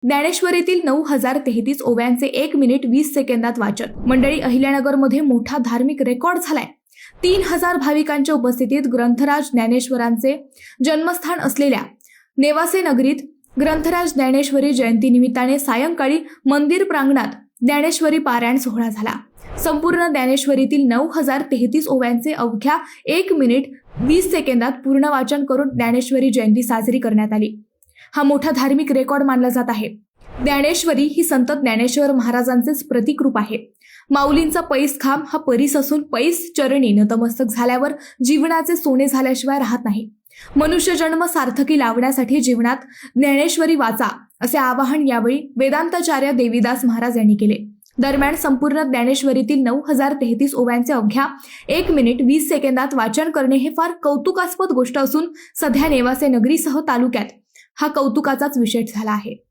ज्ञानेश्वरीतील 9033 ओव्यांचे 1 minute 20 सेकंदात वाचन. मंडळी, अहिल्यानगरमध्ये मोठा धार्मिक रेकॉर्ड झालाय. 3000 भाविकांच्या उपस्थितीत ग्रंथराज ज्ञानेश्वरांचे जन्मस्थान असलेल्या नेवासे नगरीत ग्रंथराज ज्ञानेश्वरी जयंतीनिमित्ताने सायंकाळी मंदिर प्रांगणात ज्ञानेश्वरी पारायण सोहळा झाला. संपूर्ण ज्ञानेश्वरीतील 9033 ओव्यांचे अवघ्या 1 मिनिट 20 सेकंदात पूर्ण वाचन करून ज्ञानेश्वरी जयंती साजरी करण्यात आली. हा मोठा धार्मिक रेकॉर्ड मानला जात आहे. ज्ञानेश्वरी ही संत ज्ञानेश्वर महाराजांचेच प्रतीक रूप आहे. माऊलींचा पैस खांब हा परीस असून पैस चरणी नतमस्तक झाल्यावर जीवनाचे सोने झाल्याशिवाय राहत नाही. मनुष्य जन्म सार्थकी लावण्यासाठी जीवनात ज्ञानेश्वरी वाचा असे आवाहन यावेळी वेदांताचार्य देवीदास महाराज यांनी केले. दरम्यान संपूर्ण ज्ञानेश्वरीतील 9033 ओव्यांचे अवघ्या 1 मिनिट 20 सेकंदात वाचन करणे हे फार कौतुकास्पद गोष्ट असून सध्या नेवासे नगरीसह तालुक्यात हा कौतुकाचाच विषय झाला आहे.